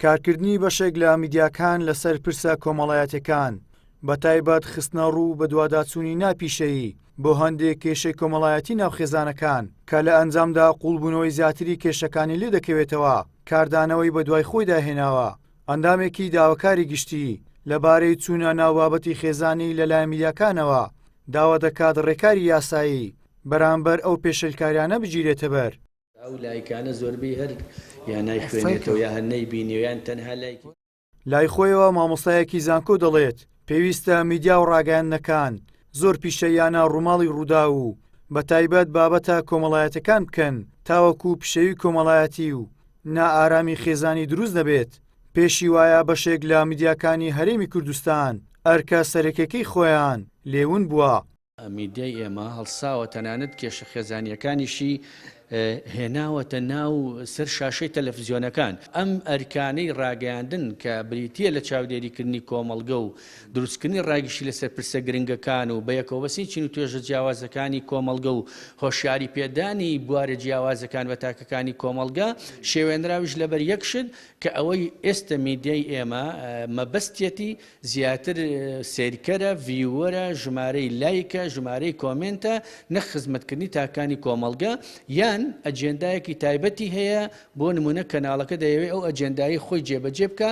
کارکردنی بەشێک لە میدیاکان لەسەر پرسە کۆمەڵایەتەکان بەتایبەت خستنە ڕوو بە دوواداچوونی ناپیشەیی بۆ هەندێک کێشەی کۆمەڵایەتی ناوخێزانەکان کە لە ئەنجامدا قوڵبوونەوەی زیاتری کێشەکانی لێ دەکەوێتەوە کاردانەوەی بە دوای خۆی داهێناوە ئەندامێکی داواکاری گشتی لەبارەی چوونە ناو بابەتی خێزانی لەلایەن میدیاکانەوە داوا دەکات ڕێکاری یاسایی بەرامبەر ئەو پێشەلکاریانە بگیرێتە بەر ئەو لایکانە زۆربەی هەر یان نایخوێنێتەوە یا هەر نەیبینی یان تەنها لایکی لای خۆیەوە مامۆستایەکی زانکۆ دەڵێت پێویستە میدیا و ڕاگەیاندنەکان زۆر پیشەیانە ڕووماڵی ڕوودا و بەتایبەت بابەتە کۆمەڵایەتەکان بکەن تاوەکو پیشەوی کۆمەڵایەتی و نائارامی خێزانی دروست دەبێت پێشی وایە بەشێک لە میدیاکانی هەرێمی کوردستان ئەرکە سەرەکیەکەی خۆیان لێون بووە میدیای ئێمە هەڵساوە تەنانەت کێشە خێزانیەکانیشی هێناوەتە ناو سەر شاشەی تەلەڤیزیۆنەکان ئەم ئەرکانەی ڕاگەیاندن کە بریتیە لە چاودێریکردنی کۆمەڵگە و دروستکردنی ڕاگەشی لەسەر پرسە گرنگەکان و بە یەکەوبەسی چین و توێژە جیاوازەکانی کۆمەڵگە و هۆشیاری پێدانی بوارە جیاوازەکان بە تاکەکانی کۆمەڵگە شێوێنراویش لەبەر یەکشت کە ئەوەی ئێستا میدیای ئێمە مەبەستێتی زیاتر سێرکەرە ڤیوەرە ژمارەی لایکە ژمارەی کۆمنتە نەک خزمەتکردنی تاکانی کۆمەڵگە یان ئەجێندایەکی تایبەتی هەیە بۆ نمونە کەناڵەکە دەیەوێت ئەو ئەجێندایی خۆی جێبەجێ بکە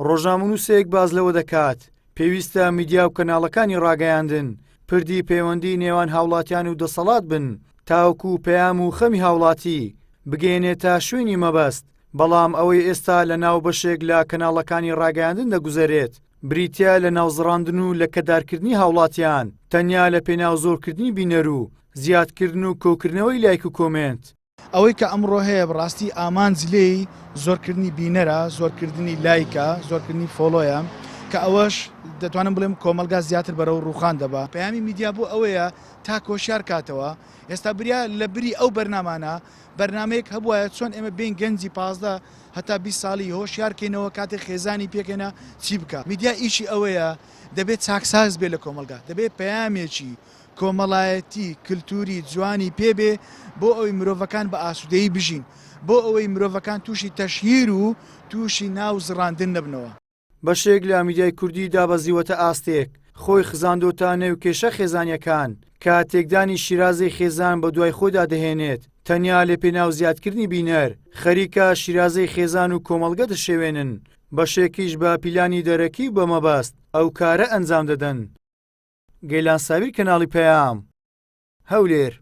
ڕۆژنامەنووسێک باز لەوە دەکات پێویستە میدیا و کەناڵەکانی ڕاگەیاندن پردی پەیوەندی نێوان هاوڵاتیان و دەسەڵات بن تاوەکو پەیام و خەمی هاوڵاتی بگەێنێتە شوێنی مەبەست بەڵام ئەوەی ئێستا لە ناو بەشێک لە کەناڵەکانی ڕاگەیاندن دەگوزارێت بریتیا لە ناوزڕاندن و لە کەدارکردنی هاوڵاتیان تەنیا لە پێناو زۆرکردنی بینەر و زیادکردن و کۆکردنەوەی لایک و کۆمنت ئەوەی کە ئەمڕۆ هەیە بڕاستی ئامانجلەی زۆرکردنی بینەرە زۆرکردنی لایکە زۆرکردنی فۆلۆیە کە ئەوەش دەتوانم بڵێم کۆمەلگا زیاتر بەرەو ڕووخان دەبا پەیامی میدیا بۆ ئەوەیە تا کۆشیار کاتەوە ئێستا بریا لە بری ئەو بەرنامانە بەرنمەیەک هەبووایە چۆن ئێمە بین گەنجی 15 هەتا 20 ساڵی هۆشیارکەینەوە کاتێک خێزانی پێکەنە چی بکە میدیا ئیشی ئەوەیە دەبێت چاکساز بێ لە کۆمەلگا دەبێت پەیامێکی کۆمەڵایەتی کللتوری جوانی پێبێ بۆ ئەوەی مرۆڤەکان بە ئاسوودەیی بژین بۆ ئەوەی مرۆڤەکان تووشی تەشهیر و تووشی ناو زڕاندن نەبنەوە بەشێک لە میدیای کوردی دابەزیوەتە ئاستێک خۆی خزاندۆتە نێو کێشە خێزانیەکان کە تێکدانی شیرازەی خێزان بە دوای خۆدا دەهێنێت تەنیا لە پێناو زیادکردنی بینەر خەریکە شیرازەی خێزان و کۆمەڵگە دەشێوێنن بەشێکیش بە پیلانی دەرەکی بە مەبەست ئەو کارە ئەنجام دەدەن گەیلان ساویر کەناڵی پەیام هەولێر